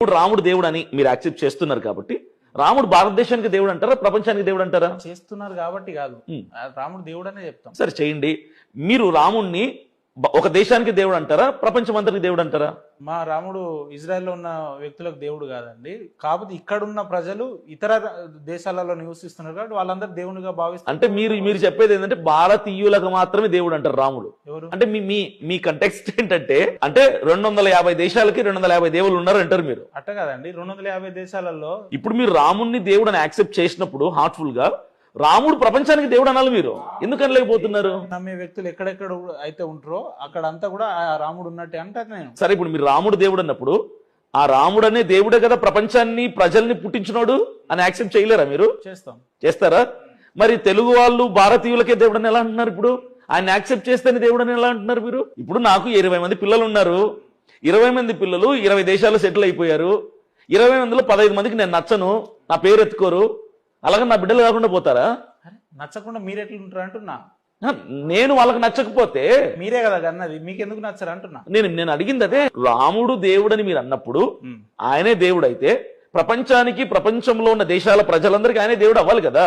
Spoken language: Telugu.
ఇప్పుడు రాముడు దేవుడు అని మీరు యాక్సెప్ట్ చేస్తున్నారు కాబట్టి రాముడు భారతదేశానికి దేవుడు అంటారా, ప్రపంచానికి దేవుడు అంటారా? చేస్తున్నారు కాబట్టి కాదు, రాముడు దేవుడు అనే చెప్తాం. సరే చేయండి. మీరు రాముణ్ణి ఒక దేశానికి దేవుడు అంటారా, ప్రపంచం అంతటికి దేవుడు అంటారా? మా రాముడు ఇజ్రాయెల్లో ఉన్న వ్యక్తులకు దేవుడు కాదండి. కాకపోతే ఇక్కడున్న ప్రజలు ఇతర దేశాలలో నివసిస్తున్నారు కాబట్టి వాళ్ళందరూ దేవునిగా భావిస్తారు. అంటే మీరు చెప్పేది ఏంటంటే భారతీయులకు మాత్రమే దేవుడు అంటారు రాముడు. ఎవరు అంటే మీ కంటెక్స్ట్ ఏంటంటే, అంటే 250 దేశాలకి 250 దేవుళ్ళు ఉన్నారు అంటారు మీరు. అట్ట కాదండి, 250 దేశాలలో. ఇప్పుడు మీరు రాముణ్ణి దేవుడు అని యాక్సెప్ట్ చేసినప్పుడు హార్ట్ఫుల్ గా రాముడు ప్రపంచానికి దేవుడు అనాలి. మీరు ఎందుకు అనలేకపోతున్నారు? నమ్మే వ్యక్తులు ఎక్కడెక్కడ అయితే ఉంటారో అక్కడ అంతా కూడా ఆ రాముడు ఉన్నట్టే అంటే నేను. సరే, ఇప్పుడు మీరు రాముడు దేవుడు అన్నప్పుడు ఆ రాముడు అనే దేవుడే కదా ప్రపంచాన్ని ప్రజల్ని పుట్టించినోడు అని యాక్సెప్ట్ చేయలేరా? మీరు చేస్తారా? మరి తెలుగు వాళ్ళు భారతీయులకే దేవుడు అని ఎలా అంటున్నారు? ఇప్పుడు ఆయన యాక్సెప్ట్ చేస్తేనే దేవుడు అని ఎలా అంటున్నారు మీరు? ఇప్పుడు నాకు 20 మంది పిల్లలు ఉన్నారు. 20 మంది పిల్లలు 20 దేశాల్లో సెటిల్ అయిపోయారు. 20 మందిలో 15 మందికి నేను నచ్చను, నా పేరు ఎత్తుకోరు. అలాగే నా బిడ్డలు కాకుండా పోతారా? నచ్చకుండా మీరు ఎట్లా ఉంటారు అంటున్నా. నేను వాళ్ళకి నచ్చకపోతే మీరే కదా అన్నది, మీకెందుకు నచ్చరు అంటున్నా. నేను అడిగింది అదే. రాముడు దేవుడని మీరు అన్నప్పుడు ఆయనే దేవుడు అయితే ప్రపంచానికి, ప్రపంచంలో ఉన్న దేశాల ప్రజలందరికీ ఆయనే దేవుడు అవ్వాలి కదా.